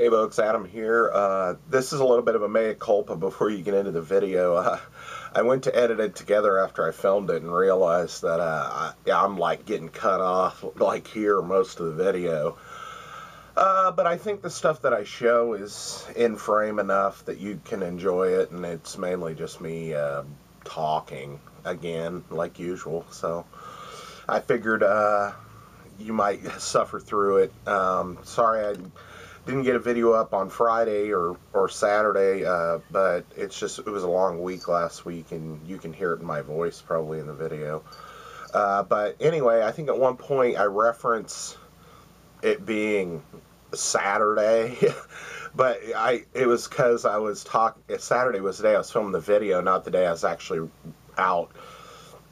Hey folks, Adam here. This is a little bit of a mea culpa before you get into the video. I went to edit it together after I filmed it and realized that I'm like getting cut off like here most of the video. But I think the stuff that I show is in frame enough that you can enjoy it, and it's mainly just me talking again like usual. So I figured you might suffer through it. Sorry I didn't get a video up on Friday or Saturday, but it was a long week last week, and you can hear it in my voice probably in the video. But anyway, I think at one point I reference it being Saturday, but it was because I was talking. Saturday was the day I was filming the video, not the day I was actually out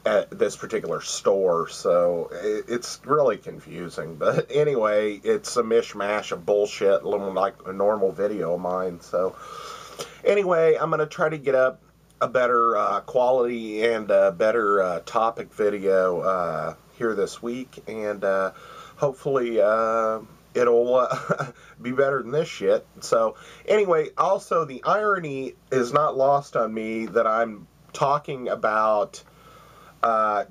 at this particular store, so it's really confusing. But anyway, it's a mishmash of bullshit, a little like a normal video of mine. So anyway, I'm going to try to get up a better quality and a better topic video here this week, and hopefully it'll be better than this shit. So anyway, also the irony is not lost on me that I'm talking about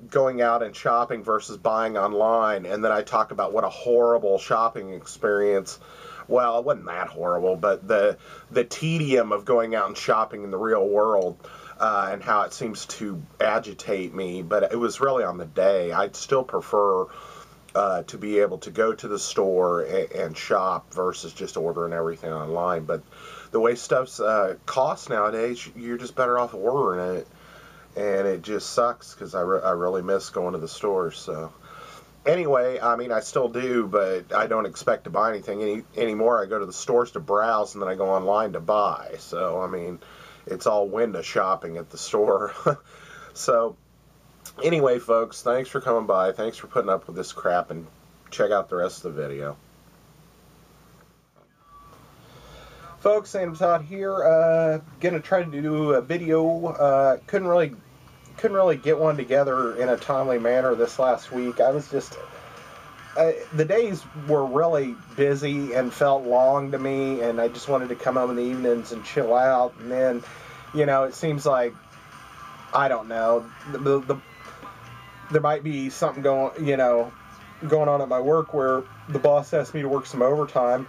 going out and shopping versus buying online, and then I talk about what a horrible shopping experience. Well, it wasn't that horrible, but the tedium of going out and shopping in the real world, and how it seems to agitate me. But it was really on the day. I'd still prefer to be able to go to the store and shop versus just ordering everything online. But the way stuff's costs nowadays, you're just better off ordering it. And it just sucks because I really miss going to the stores. So anyway, I mean, I still do, but I don't expect to buy anything anymore. I go to the stores to browse, and then I go online to buy. So, I mean, it's all window shopping at the store. So anyway, folks, thanks for coming by. Thanks for putting up with this crap, and check out the rest of the video. Folks, Sandamtod here. Gonna try to do a video. Couldn't really get one together in a timely manner this last week. I was just the days were really busy and felt long to me, and I just wanted to come home in the evenings and chill out. And then, you know, it seems like, I don't know, there might be something going on at my work where the boss asked me to work some overtime.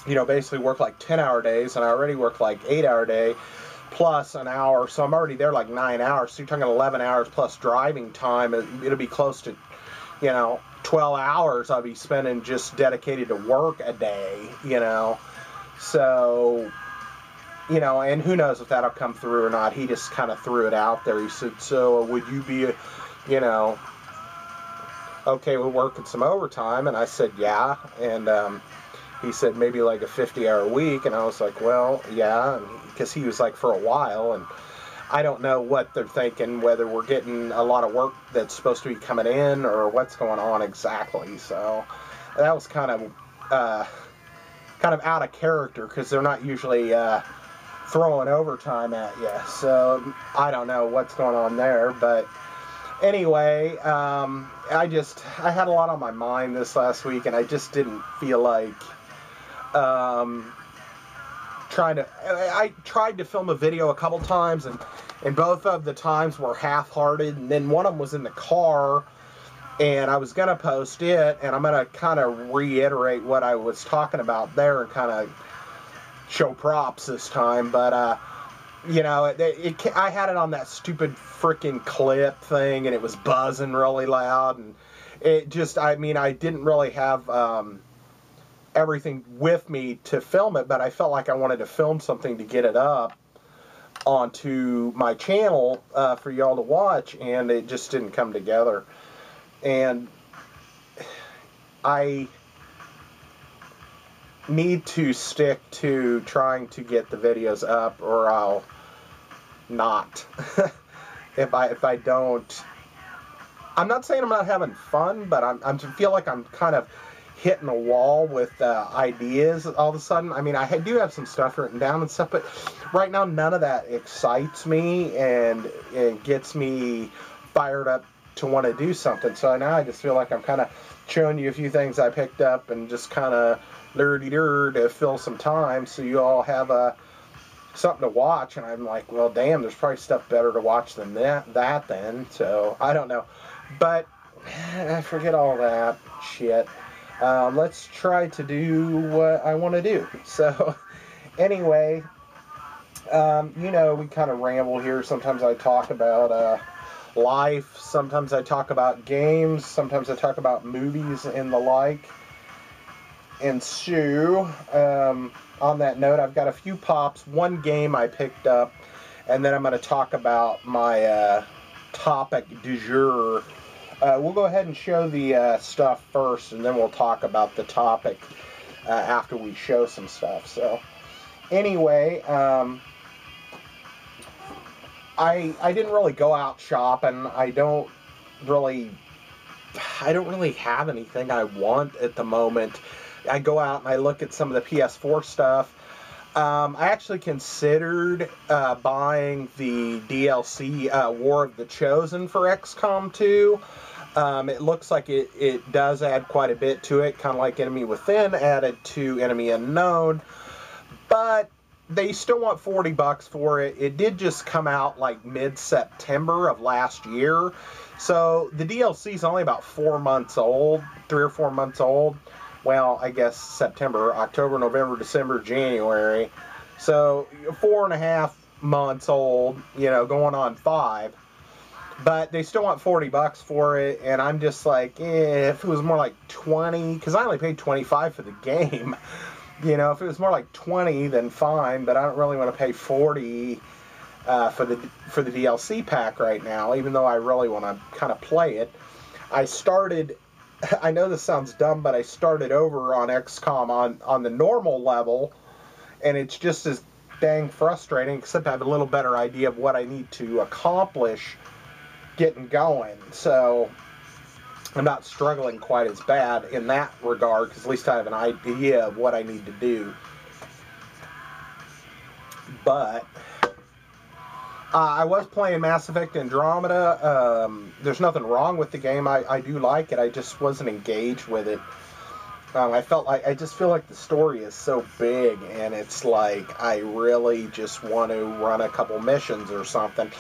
You know, basically work like 10-hour days, and I already work like 8-hour day plus an hour, so I'm already there like 9 hours. So you're talking 11 hours plus driving time. It'll be close to, 12 hours I'll be spending just dedicated to work a day, So, and who knows if that'll come through or not. He just kind of threw it out there. He said, so would you be, okay with working some overtime? And I said, yeah. And, he said maybe like a 50-hour week, and I was like, well, yeah, because he was like for a while, and I don't know what they're thinking, whether we're getting a lot of work that's supposed to be coming in or what's going on exactly. So that was kind of out of character, because they're not usually throwing overtime at you. So I don't know what's going on there, but anyway, I had a lot on my mind this last week, and I just didn't feel like I tried to film a video a couple times, and both of the times were half-hearted, and then one of them was in the car, and I was going to post it, and I'm going to kind of reiterate what I was talking about there and kind of show props this time. But I had it on that stupid freaking clip thing, and it was buzzing really loud, and it just, I didn't really have everything with me to film it, but I felt like I wanted to film something to get it up onto my channel for y'all to watch, and it just didn't come together. And I need to stick to trying to get the videos up, or I'll not. if I don't, I'm not saying I'm not having fun, but I feel like I'm kind of hitting a wall with ideas all of a sudden. I do have some stuff written down and stuff, but right now none of that excites me and it gets me fired up to want to do something. So now I just feel like I'm kind of showing you a few things I picked up and just kind of lurdy-dur to fill some time so you all have something to watch. And I'm like, well, damn, there's probably stuff better to watch than that then. So, I don't know. But, I forget all that shit. Let's try to do what I want to do. So, anyway, you know, we kind of ramble here. Sometimes I talk about life. Sometimes I talk about games. Sometimes I talk about movies and the like. And so, on that note, I've got a few pops. One game I picked up, and then I'm going to talk about my topic du jour. We'll go ahead and show the stuff first, and then we'll talk about the topic after we show some stuff. So, anyway, I didn't really go out shopping. I don't really have anything I want at the moment. I go out and I look at some of the PS4 stuff. I actually considered buying the DLC War of the Chosen for XCOM 2. It looks like it does add quite a bit to it, kind of like Enemy Within added to Enemy Unknown. But they still want $40 for it. It did just come out like mid-September of last year. So the DLC is only about 4 months old, 3 or 4 months old. Well, I guess September, October, November, December, January. So 4.5 months old, you know, going on 5. But they still want $40 for it, and I'm just like, if it was more like 20, because I only paid 25 for the game. You know, if it was more like 20, then fine, but I don't really want to pay 40 for the DLC pack right now, even though I really want to kind of play it. I know this sounds dumb, but I started over on XCOM on the normal level, and it's just as dang frustrating, except I have a little better idea of what I need to accomplish getting going. So I'm not struggling quite as bad in that regard, because at least I have an idea of what I need to do. But I was playing Mass Effect Andromeda. There's nothing wrong with the game. I do like it. I just wasn't engaged with it. I just feel like the story is so big, and it's like I really just want to run a couple missions or something.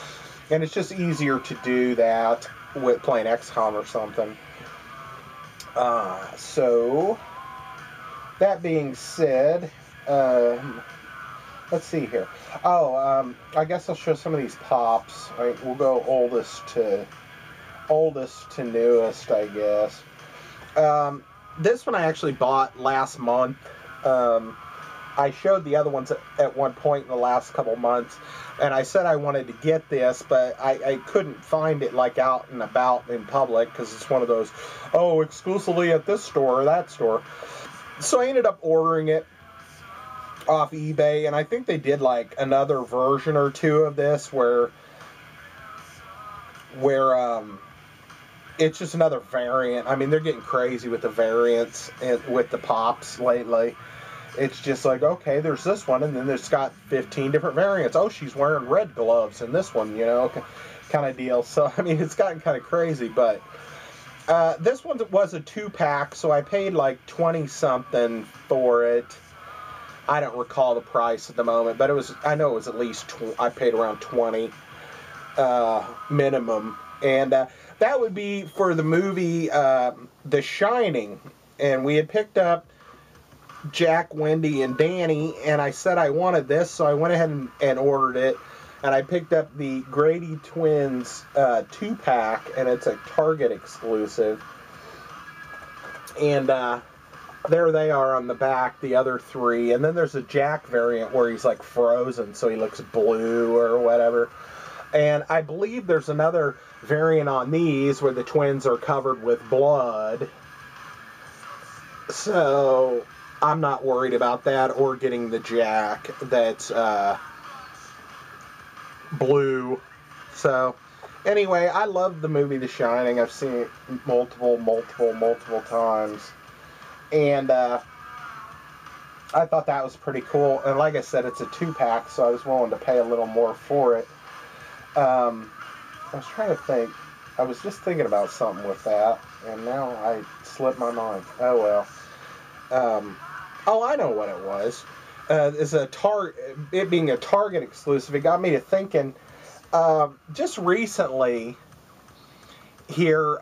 And it's just easier to do that with playing XCOM or something. So, that being said, let's see here. I guess I'll show some of these pops. Right, we'll go oldest to newest, I guess. This one I actually bought last month. I showed the other ones at one point in the last couple months, and I said I wanted to get this, but I couldn't find it like out and about in public, because it's one of those, exclusively at this store or that store. So I ended up ordering it off eBay, and I think they did like another version or two of this where it's just another variant. I mean, they're getting crazy with the variants and with the pops lately. It's just like, okay, there's this one, and then there's got 15 different variants. Oh, she's wearing red gloves in this one, you know, kind of deal. So, I mean, it's gotten kind of crazy, but this one was a 2-pack, so I paid like 20-something for it. I don't recall the price at the moment, but I know it was at least, I paid around 20 minimum. And that would be for the movie The Shining. And we had picked up Jack, Wendy, and Danny, and I said I wanted this, so I went ahead and ordered it. And I picked up the Grady Twins 2-pack, and it's a Target exclusive. And there they are on the back, the other 3. And then there's a Jack variant where he's like frozen, so he looks blue or whatever. And I believe there's another variant on these where the twins are covered with blood. So I'm not worried about that, or getting the Jack that's blue. So anyway, I love the movie The Shining. I've seen it multiple times. And I thought that was pretty cool. And like I said, it's a 2-pack, so I was willing to pay a little more for it. I was trying to think. I was just thinking about something with that, and now I slipped my mind. Oh well. Oh, I know what it was. It being a Target exclusive, it got me to thinking. Just recently, here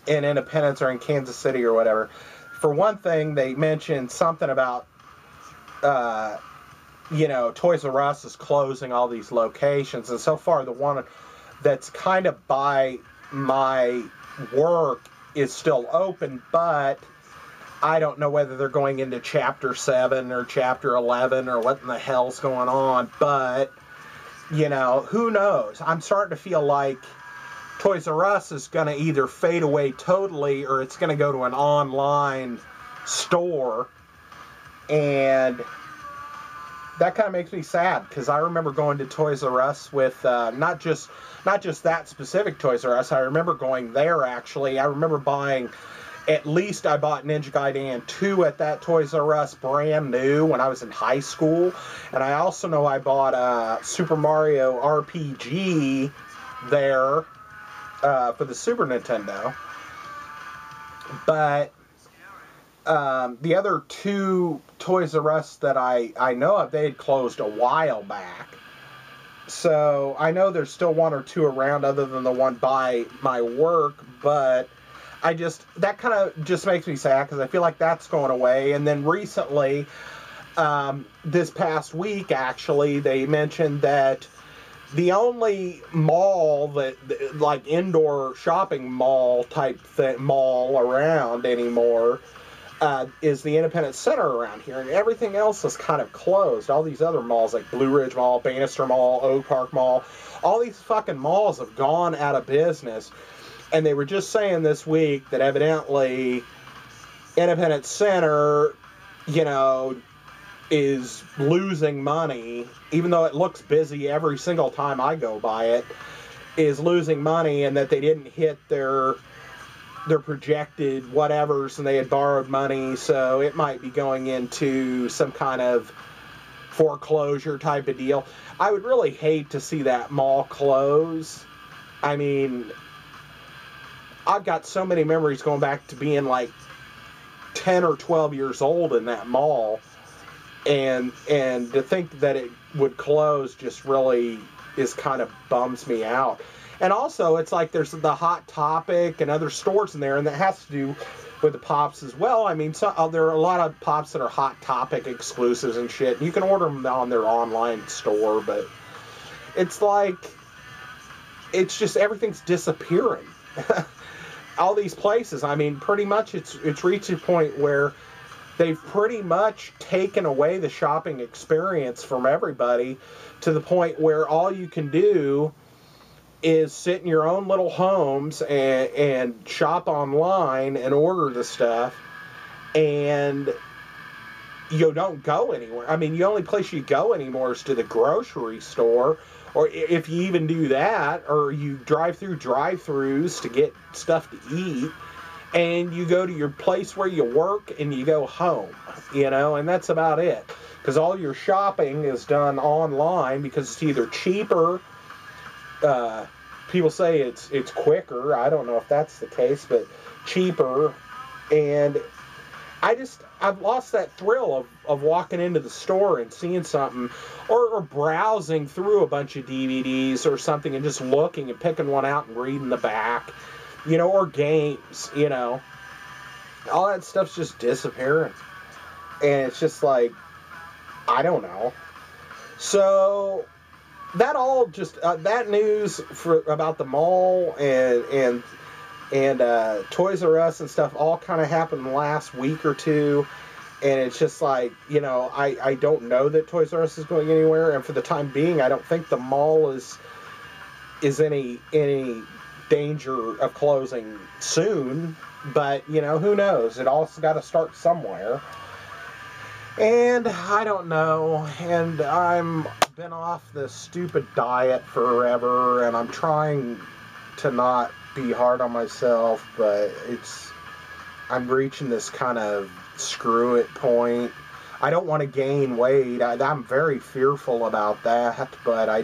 in Independence or in Kansas City or whatever, for one thing, they mentioned something about Toys R Us is closing all these locations, and so far the one that's kind of by my work is still open, but I don't know whether they're going into Chapter 7 or Chapter 11 or what in the hell's going on, but, who knows? I'm starting to feel like Toys R Us is going to either fade away totally or it's going to go to an online store, and that kind of makes me sad because I remember going to Toys R Us with not just that specific Toys R Us. I remember going there actually. I remember buying. At least I bought Ninja Gaiden 2 at that Toys R Us brand new when I was in high school. And I also know I bought Super Mario RPG there for the Super Nintendo. But the other two Toys R Us that I know of, they had closed a while back. So I know there's still one or two around other than the one by my work, but that kind of just makes me sad because I feel like that's going away. And then recently, this past week, actually, they mentioned that the only mall like indoor shopping mall type mall around anymore is the Independence Center around here, and everything else is kind of closed. All these other malls like Blue Ridge Mall, Bannister Mall, Oak Park Mall, all these fucking malls have gone out of business. And they were just saying this week that evidently Independence Center, is losing money, even though it looks busy every single time I go by it, is losing money, and that they didn't hit their projected whatevers, and they had borrowed money, so it might be going into some kind of foreclosure type of deal. I would really hate to see that mall close. I mean, I've got so many memories going back to being like 10 or 12 years old in that mall, and to think that it would close just really kind of bums me out. And also, it's like there's the Hot Topic and other stores in there, and that has to do with the Pops as well. I mean, there are a lot of Pops that are Hot Topic exclusives and shit. You can order them on their online store, but it's like, it's just everything's disappearing. All these places, I mean, pretty much it's reached a point where they've pretty much taken away the shopping experience from everybody to the point where all you can do is sit in your own little homes and shop online and order the stuff, and you don't go anywhere. I mean, the only place you go anymore is to the grocery store, or if you even do that, or you drive through drive-thrus to get stuff to eat, and you go to your place where you work and you go home, and that's about it. Because all your shopping is done online because it's either cheaper, people say it's quicker. I don't know if that's the case, but cheaper. And I've lost that thrill of walking into the store and seeing something, or browsing through a bunch of DVDs or something and just looking and picking one out and reading the back, or games, all that stuff's just disappearing. And it's just like, I don't know. So that all just that news about the mall and Toys R Us and stuff all kind of happened the last week or two, and it's just like, I don't know that Toys R Us is going anywhere, and for the time being, I don't think the mall is any danger of closing soon. But who knows? It also got to start somewhere. And I don't know, and I'm been off this stupid diet forever, and I'm trying to not be hard on myself, but I'm reaching this kind of screw it point. I don't want to gain weight. I'm very fearful about that, but I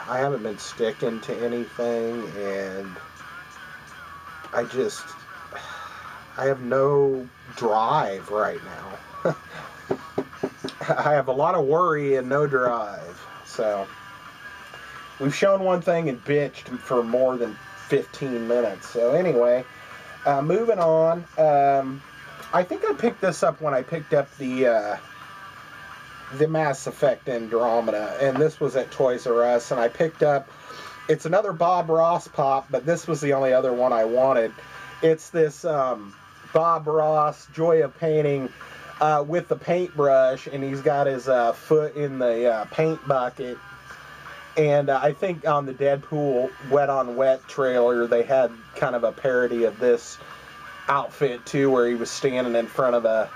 haven't been sticking to anything, and I have no drive right now. I have a lot of worry and no drive. So, we've shown one thing and bitched for more than 15 minutes. So, anyway, moving on. I think I picked this up when I picked up the Mass Effect Andromeda, and this was at Toys R Us, and I picked up, it's another Bob Ross pop, but this was the only other one I wanted. It's this Bob Ross Joy of Painting with the paintbrush, and he's got his foot in the paint bucket. And I think on the Deadpool Wet on Wet trailer, they had kind of a parody of this outfit too, where he was standing in front of a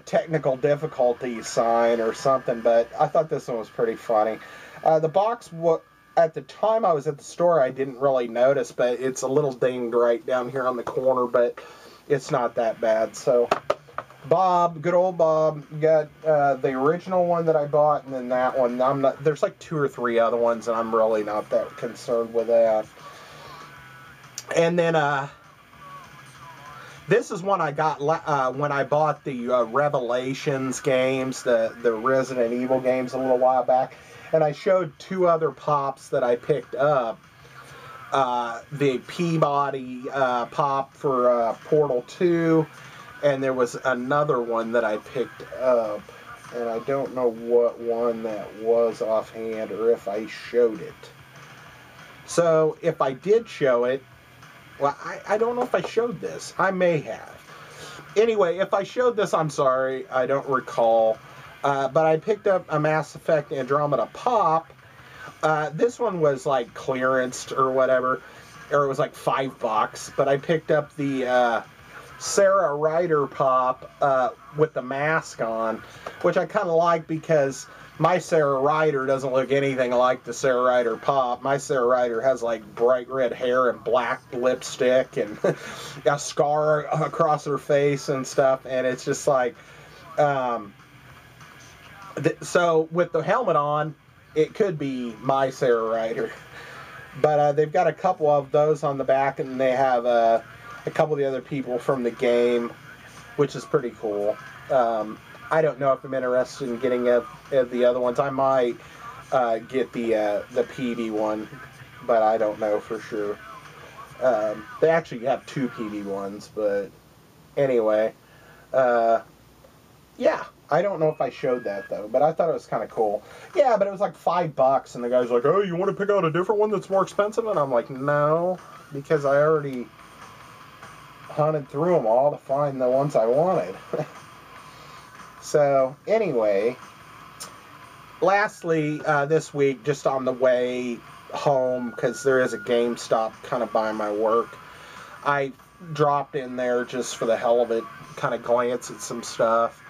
technical difficulty sign or something. But I thought this one was pretty funny. The box, at the time I was at the store, I didn't really notice, but it's a little dinged right down here on the corner, but it's not that bad. So, Bob, good old Bob, got the original one that I bought, and then that one. There's like 2 or 3 other ones, and I'm really not that concerned with that. And then, this is one I got when I bought the Revelations games, the Resident Evil games a little while back. And I showed 2 other pops that I picked up. The Peabody pop for Portal 2. And there was another one that I picked up. And I don't know what one that was offhand or if I showed it. So, if I did show it, well, I don't know if I showed this. I may have. Anyway, if I showed this, I'm sorry. I don't recall. But I picked up a Mass Effect Andromeda pop. This one was like clearanced or whatever. Or it was like $5. But I picked up the Sarah Ryder pop with the mask on. Which I kind of like because my Sarah Ryder doesn't look anything like the Sarah Ryder pop. My Sarah Ryder has like bright red hair and black lipstick and a scar across her face and stuff. And it's just like, so with the helmet on, it could be my Sarah Ryder. But they've got a couple of those on the back, and they have a couple of the other people from the game, which is pretty cool. I don't know if I'm interested in getting the other ones. I might get the PB one, but I don't know for sure. They actually have 2 PB ones, but anyway. Yeah, I don't know if I showed that, though, but I thought it was kind of cool. Yeah, but it was like $5, and the guy's like, oh, you want to pick out a different one that's more expensive? And I'm like, no, because I already hunted through them all to find the ones I wanted. So, anyway, lastly, this week, just on the way home, because there is a GameStop kind of by my work, I dropped in there just for the hell of it, kind of glance at some stuff.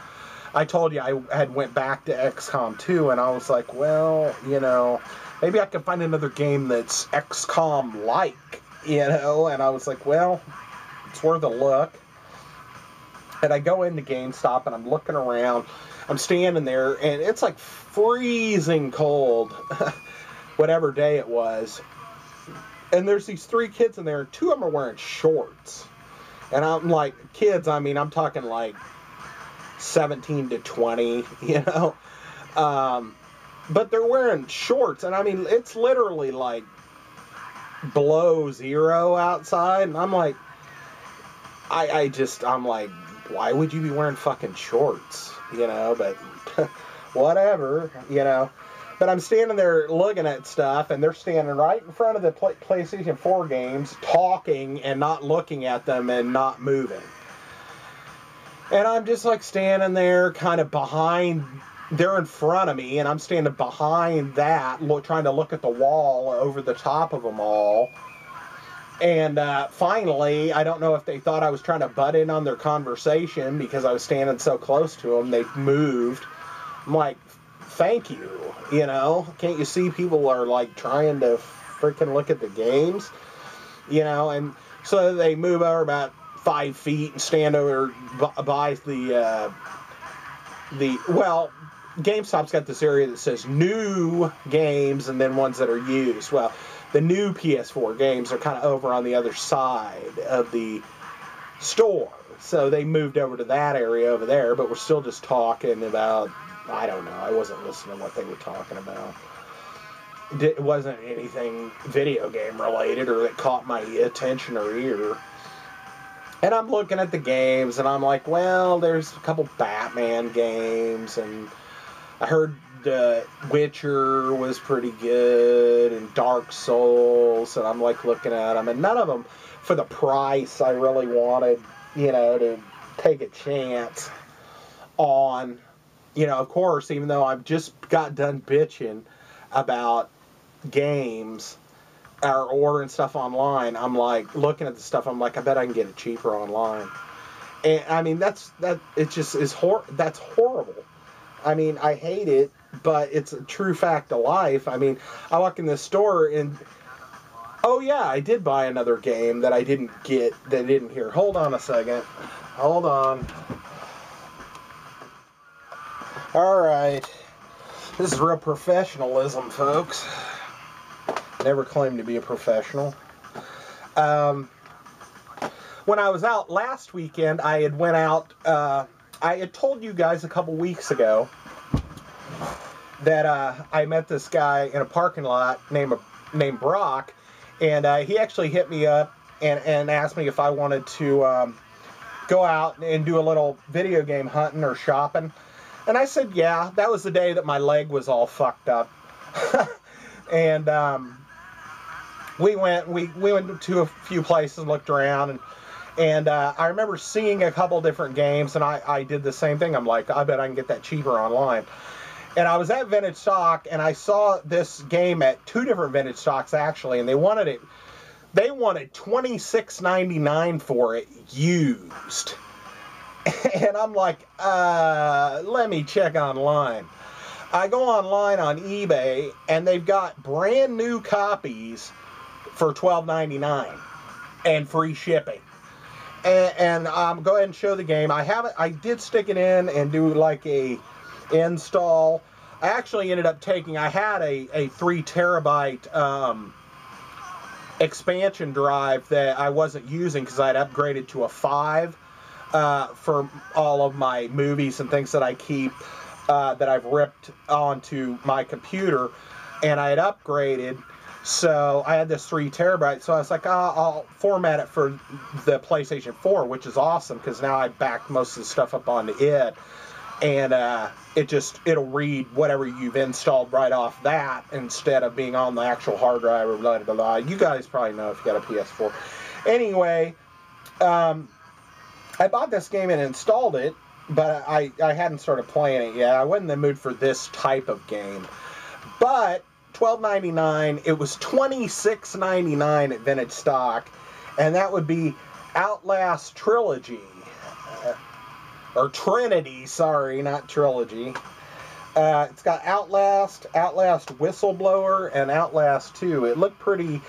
I told you I had went back to XCOM 2, and I was like, well, you know, maybe I can find another game that's XCOM-like, you know, and I was like, well, it's worth a look. And I go into GameStop, and I'm looking around. I'm standing there, and it's like freezing cold, whatever day it was. And there's these 3 kids in there, and 2 of them are wearing shorts. And I'm like, kids, I mean, I'm talking like 17 to 20, you know. But they're wearing shorts, and I mean, it's literally like below 0 outside. And I'm like, I'm like, why would you be wearing fucking shorts, you know? But whatever, you know. But I'm standing there looking at stuff, and they're standing right in front of the PlayStation 4 games, talking and not looking at them and not moving. And I'm just like standing there kind of behind, they're in front of me, and I'm standing behind that, trying to look at the wall over the top of them all. And finally, I don't know if they thought I was trying to butt in on their conversation because I was standing so close to them, they moved. I'm like, thank you, you know? Can't you see people are like trying to freaking look at the games? You know, and so they move over about 5 feet and stand over by well, GameStop's got this area that says new games and then ones that are used. Well, the new PS4 games are kind of over on the other side of the store. So they moved over to that area over there, but we're still just talking about, I don't know, I wasn't listening to what they were talking about. It wasn't anything video game related or that caught my attention or ear. And I'm looking at the games, and I'm like, well, there's a couple Batman games, and I heard The Witcher was pretty good, and Dark Souls, and I'm like looking at them, and none of them for the price I really wanted, to take a chance on. Of course, even though I've just got done bitching about games or ordering stuff online, I'm like looking at the stuff, I'm like, I bet I can get it cheaper online. And I mean, that's horrible. I mean, I hate it, but it's a true fact of life. I mean, I walk in the store and, oh yeah, I did buy another game that I didn't get, that I didn't hear. Hold on a second. Hold on. Alright. This is real professionalism, folks. Never claimed to be a professional. When I was out last weekend, I had went out, I had told you guys a couple weeks ago that I met this guy in a parking lot named Brock, and he actually hit me up and asked me if I wanted to go out and do a little video game hunting or shopping. And I said, yeah. That was the day that my leg was all fucked up. And we went to a few places, looked around, and I remember seeing a couple different games, and I did the same thing. I'm like, I bet I can get that cheaper online. And I was at Vintage Stock, and I saw this game at two different Vintage Stocks, actually, and they wanted $26.99 for it used. And I'm like, let me check online. I go online on eBay, and they've got brand new copies for $12.99 and free shipping. And go ahead and show the game. I did stick it in and do like a install. I actually ended up I had a 3 terabyte expansion drive that I wasn't using because I'd upgraded to a 5 for all of my movies and things that I keep that I've ripped onto my computer, and I had upgraded. So I had this 3 terabytes, so I was like, I'll format it for the PlayStation 4, which is awesome, because now I backed most of the stuff up onto it, and it'll read whatever you've installed right off that, instead of being on the actual hard drive, or blah, blah, blah. You guys probably know if you got a PS4. Anyway, I bought this game and installed it, but I hadn't started playing it yet. I wasn't in the mood for this type of game. But $12.99, it was $26.99 at Vintage Stock, and that would be Outlast Trilogy, or Trinity, sorry, not Trilogy. It's got Outlast Whistleblower, and Outlast 2. It looked pretty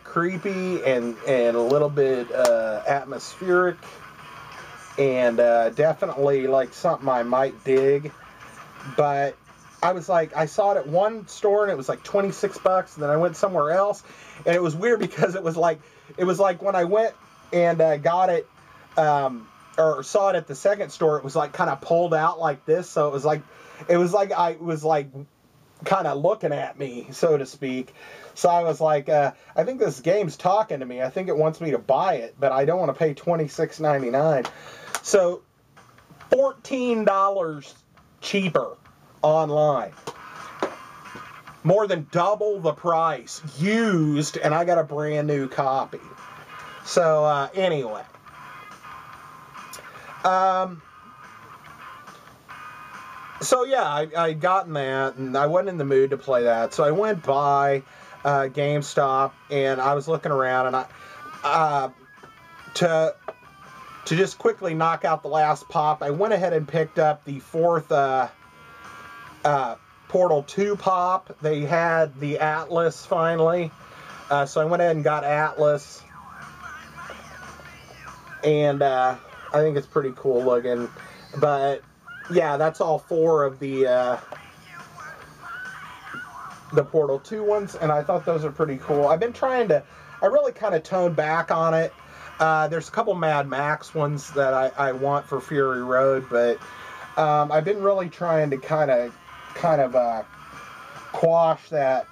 creepy and a little bit atmospheric, and definitely like something I might dig. But I was like, I saw it at one store and it was like $26, and then I went somewhere else, and it was weird because it was like when I went and got it or saw it at the second store, it was like kind of pulled out like this, so it was like I was like kind of looking at me, so to speak. So I was like, I think this game's talking to me. I think it wants me to buy it, but I don't want to pay $26.99. So $14 cheaper online. More than double the price used, and I got a brand new copy. So anyway. So yeah, I'd gotten that, and I wasn't in the mood to play that. So I went by GameStop, and I was looking around, and to just quickly knock out the last pop, I went ahead and picked up the 4th Portal 2 pop. They had the Atlas finally, so I went ahead and got Atlas, and I think it's pretty cool looking. But yeah, that's all 4 of the the Portal 2 ones, and I thought those are pretty cool. I've been trying to, I really kind of toned back on it. There's a couple Mad Max ones that I want for Fury Road, but I've been really trying to kind of quash that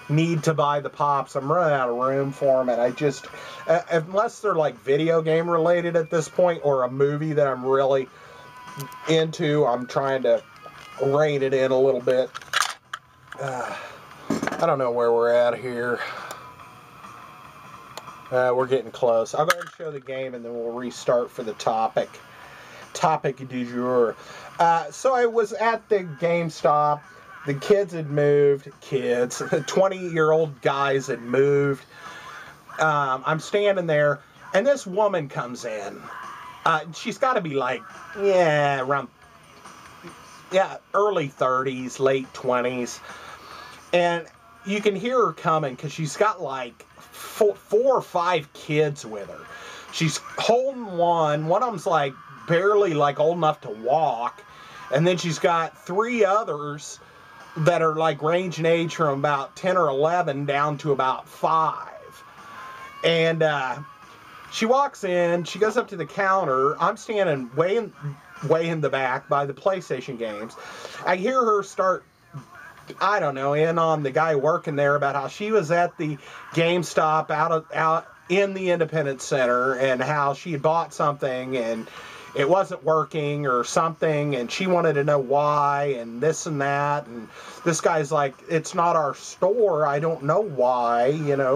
need to buy the pops. I'm running out of room for them, and I just, unless they're like video game related at this point, or a movie that I'm really into, I'm trying to rein it in a little bit. I don't know where we're at here. We're getting close. I'll go ahead and show the game, and then we'll restart for the topic. Topic du jour. So I was at the GameStop. The kids had moved. Kids. 20-year-old guys had moved. I'm standing there, and this woman comes in. She's got to be like, around, early 30s, late 20s. And you can hear her coming because she's got like four or five kids with her. She's holding one. One of them's like barely like old enough to walk. And then she's got three others that are like range in age from about 10 or 11 down to about 5. And she walks in. She goes up to the counter. I'm standing way in the back by the PlayStation games. I hear her start, I don't know, in on the guy working there about how she was at the GameStop out in the Independence Center, and how she had bought something and it wasn't working or something, and she wanted to know why, and this and that. And this guy's like, it's not our store, I don't know why,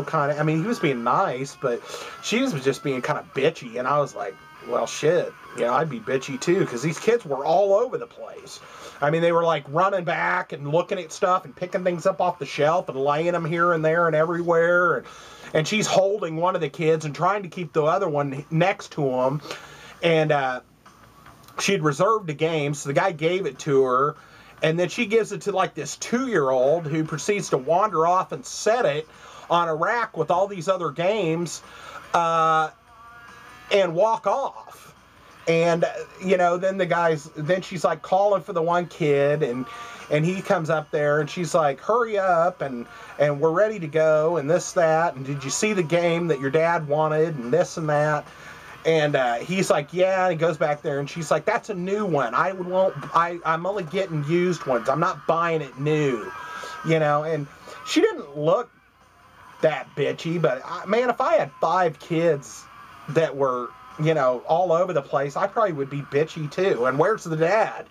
kind of. I mean, he was being nice, but she was just being kind of bitchy, and I was like, well, shit, I'd be bitchy too, because these kids were all over the place. I mean, they were like running back and looking at stuff and picking things up off the shelf and laying them here and there and everywhere. And she's holding one of the kids and trying to keep the other one next to him. And she'd reserved a game, so the guy gave it to her. And then she gives it to like this 2-year-old who proceeds to wander off and set it on a rack with all these other games and walk off. And, then she's like calling for the one kid, and he comes up there, and she's like, hurry up, and we're ready to go, and this, that, and did you see the game that your dad wanted, and this and that. And he's like, yeah, and he goes back there, and she's like, that's a new one. I'm only getting used ones. I'm not buying it new, and she didn't look that bitchy, but man, if I had 5 kids that were, all over the place, I probably would be bitchy too. And where's the dad?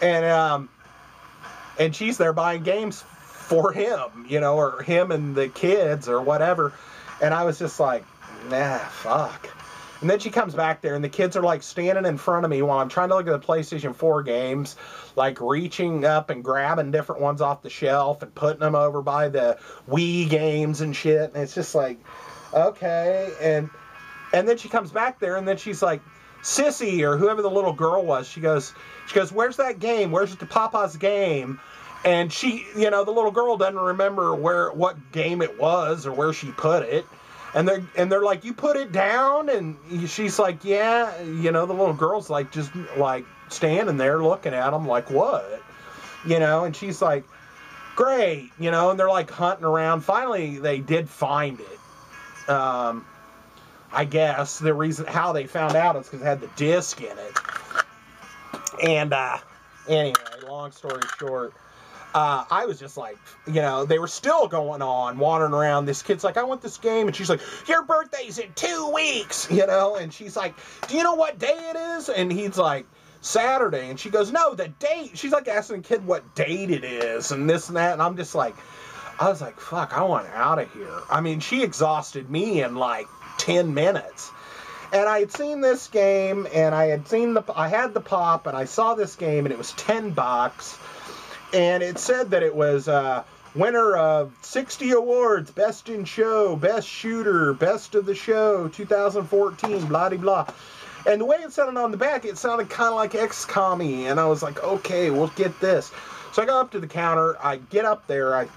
And she's there buying games for him, or him and the kids or whatever. And I was just like, nah, fuck. And then she comes back there, and the kids are like standing in front of me while I'm trying to look at the PlayStation 4 games, like reaching up and grabbing different ones off the shelf and putting them over by the Wii games and shit. And it's just like, okay. And then she comes back there, and then she's like, Sissy, or whoever the little girl was, she goes, where's that game? Where's the Papa's game? And she, the little girl doesn't remember what game it was or where she put it. And they're like, you put it down? And she's like, yeah. The little girl's like, just like standing there looking at them like, what? And she's like, great. And they're like hunting around. Finally, they did find it. I guess the reason how they found out is because it had the disc in it. And anyway, long story short, I was just like, they were still going on, wandering around. This kid's like, I want this game. And she's like, your birthday's in 2 weeks, And she's like, do you know what day it is? And he's like, Saturday. And she goes, no, the date. She's like asking the kid what date it is and this and that. And I'm just like, I was like, fuck, I want out of here. I mean, she exhausted me in like 10 minutes. And I had seen this game, and I had the pop, and I saw this game, and it was $10. And it said that it was winner of 60 awards, best in show, best shooter, best of the show, 2014, blah, blah, blah. And the way it sounded on the back, it sounded kind of like XCOM-y, and I was like, okay, we'll get this. So I go up to the counter, I get up there,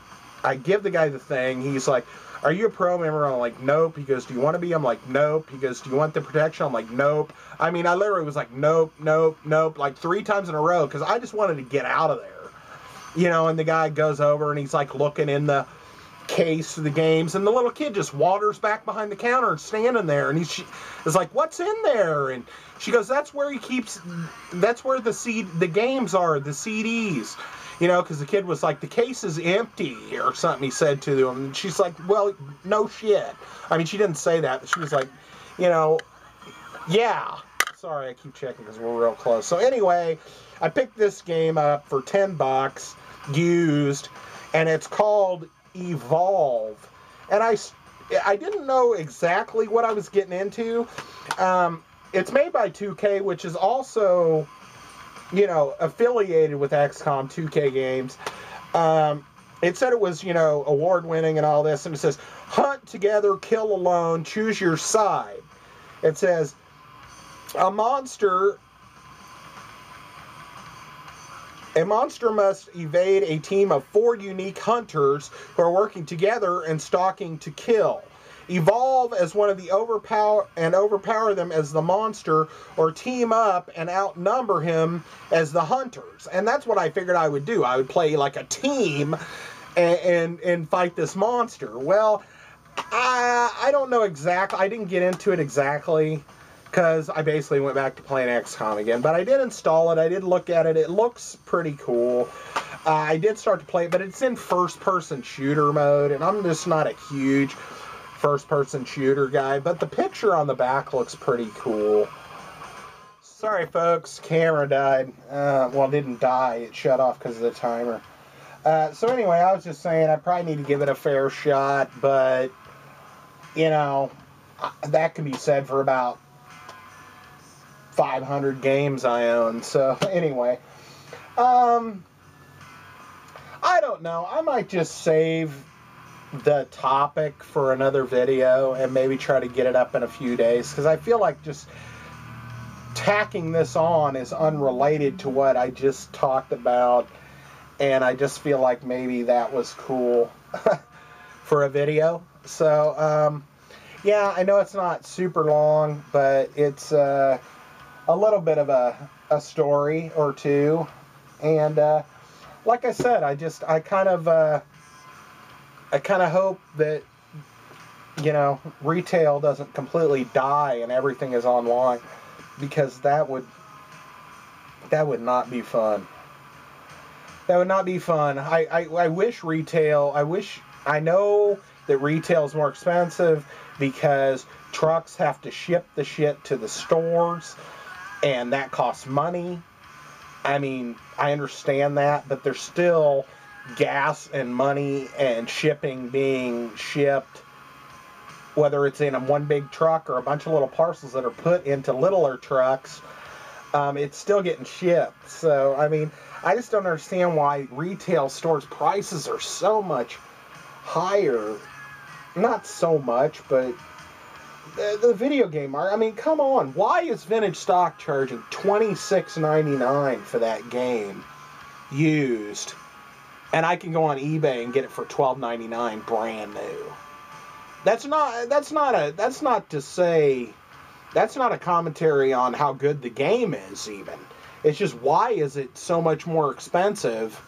I give the guy the thing, he's like, are you a pro member? I'm like, nope. He goes, do you want to be? I'm like, nope. He goes, do you want the protection? I'm like, nope. I mean, I literally was like, nope, nope, nope, like 3 times in a row, because I just wanted to get out of there. you know, and the guy goes over and he's like looking in the case of the games, and the little kid just wanders back behind the counter and standing there, and he's like, "What's in there?" And she goes, "That's where he keeps. That's where the games are, the CDs." You know, because the kid was like, "The case is empty," or something he said to him. And she's like, "Well, no shit." I mean, she didn't say that, but she was like, you know, yeah. Sorry, I keep checking because we're real close. So anyway, I picked this game up for $10 used, and it's called Evolve. And I didn't know exactly what I was getting into. It's made by 2K, which is also, you know, affiliated with XCOM 2K games. It said it was, you know, award-winning and all this, and it says, hunt together, kill alone, choose your side. It says, a monster must evade a team of 4 unique hunters who are working together and stalking to kill. Evolve as one of the overpower them as the monster, or team up and outnumber him as the hunters. And that's what I figured I would do. I would play like a team and fight this monster. Well, I don't know exactly. I didn't get into it exactly, because I basically went back to playing XCOM again. But I did install it. I did look at it. It looks pretty cool. I did start to play it, but it's in first-person shooter mode, and I'm just not a huge first-person shooter guy. But the picture on the back looks pretty cool. Sorry, folks. Camera died. Well, it didn't die. It shut off because of the timer. So anyway, I was just saying I probably need to give it a fair shot, but, you know, that can be said for about 500 games I own. So anyway, I don't know. I might just save the topic for another video and maybe try to get it up in a few days, because I feel like just tacking this on is unrelated to what I just talked about, and I just feel like maybe that was cool for a video. So yeah, I know it's not super long, but it's a little bit of a story or two. And like I said, I kind of hope that, you know, retail doesn't completely die and everything is online, because that would not be fun. That would not be fun. I wish retail, I know that retail is more expensive because trucks have to ship the shit to the stores, and that costs money. I mean, I understand that, but there's still gas and money and shipping being shipped, whether it's in one big truck or a bunch of little parcels that are put into littler trucks. It's still getting shipped. So, I mean, I just don't understand why retail stores' prices are so much higher. Not so much, but the video game market, I mean, come on. Why is Vintage Stock charging $26.99 for that game used, and I can go on eBay and get it for $12.99 brand new? That's not a commentary on how good the game is, even. It's just, why is it so much more expensive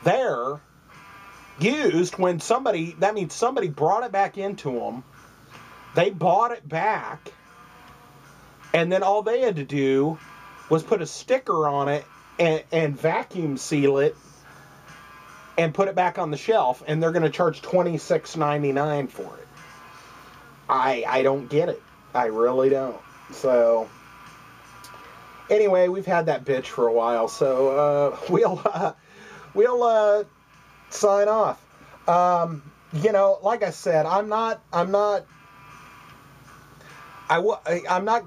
there used when that means somebody brought it back into them, they bought it back, and then all they had to do was put a sticker on it and vacuum seal it and put it back on the shelf, and they're going to charge $26.99 for it. I don't get it. I really don't. So anyway, we've had that bitch for a while, so we'll sign off. You know, like I said, I'm not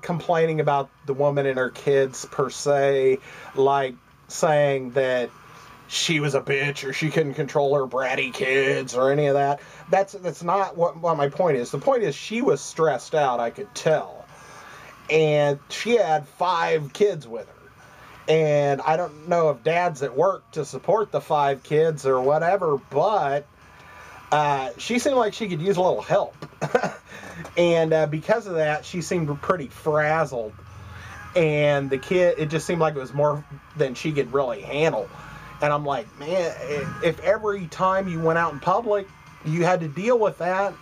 complaining about the woman and her kids per se, like saying that she was a bitch or she couldn't control her bratty kids or any of that. That's not what my point is. The point is, she was stressed out, I could tell. And she had 5 kids with her. And I don't know if dad's at work to support the 5 kids or whatever, but she seemed like she could use a little help. And because of that, she seemed pretty frazzled. And the kid, it just seemed like it was more than she could really handle. And I'm like, man, if every time you went out in public, you had to deal with that,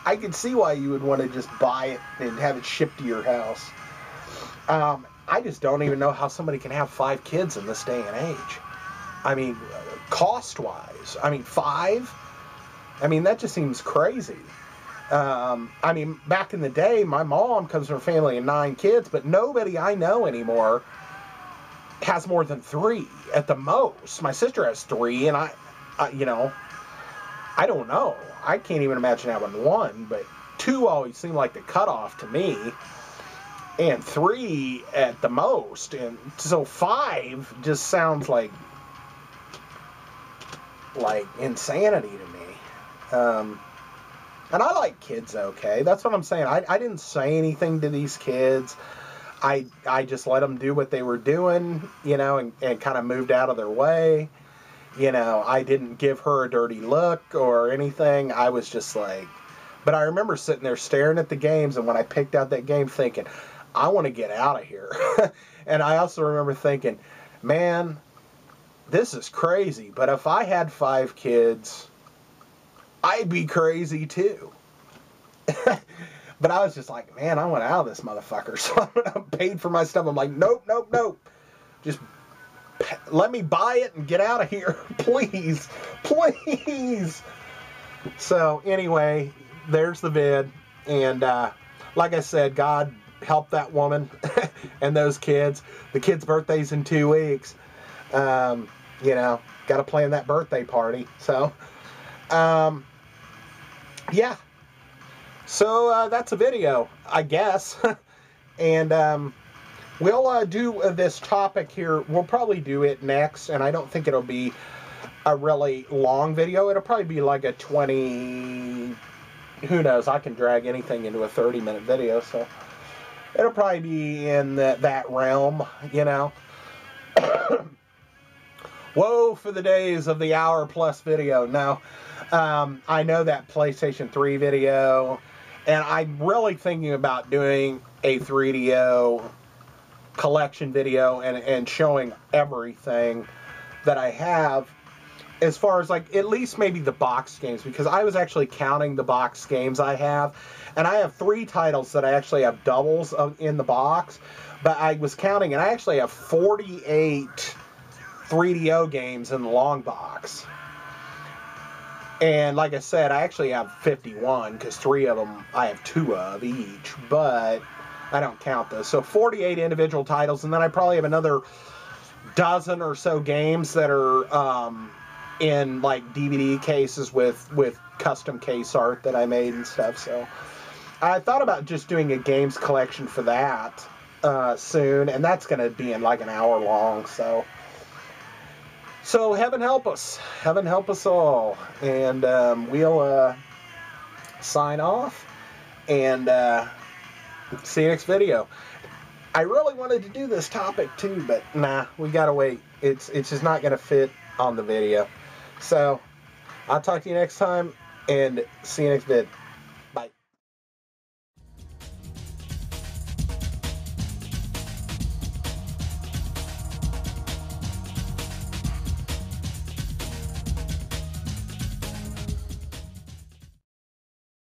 I could see why you would want to just buy it and have it shipped to your house. I just don't even know how somebody can have 5 kids in this day and age. I mean, cost-wise. I mean, 5? I mean, that just seems crazy. I mean, back in the day, my mom comes from a family of 9 kids, but nobody I know anymore has more than 3 at the most. My sister has 3, and I you know, I don't know. I can't even imagine having 1, but 2 always seemed like the cutoff to me, and 3 at the most, and so 5 just sounds like insanity to me. And I like kids okay. That's what I'm saying. I didn't say anything to these kids. I just let them do what they were doing, you know, and kind of moved out of their way. You know, I didn't give her a dirty look or anything. I was just like, but I remember sitting there staring at the games, and when I picked out that game thinking, I want to get out of here. And I also remember thinking, man, this is crazy, but if I had 5 kids, I'd be crazy too. But I was just like, man, I want out of this motherfucker. So I'm paid for my stuff. I'm like, nope, nope, nope. Just let me buy it and get out of here. Please, please. So anyway, there's the vid. And like I said, God help that woman and those kids. The kid's birthday's in 2 weeks. You know, got to plan that birthday party. So, yeah. So that's a video, I guess. And we'll do this topic here. We'll probably do it next, and I don't think it'll be a really long video. It'll probably be like a 20... Who knows? I can drag anything into a 30-minute video, so it'll probably be in that realm, you know. Woe for the days of the hour-plus video. No, I know that PlayStation 3 video, and I'm really thinking about doing a 3DO collection video and showing everything that I have, as far as like at least maybe the box games, because I was actually counting the box games I have, and I have 3 titles that I actually have doubles in the box, but I was counting, and I actually have 48 3DO games in the long box. And like I said, I actually have 51, because 3 of them I have 2 of each, but I don't count those. So 48 individual titles, and then I probably have another dozen or so games that are in like DVD cases with custom case art that I made and stuff. So I thought about just doing a games collection for that soon, and that's going to be in like an hour long. So heaven help us. Heaven help us all. And we'll sign off and see you next video. I really wanted to do this topic too, but nah, we gotta wait. It's just not gonna fit on the video. So I'll talk to you next time, and see you next vid.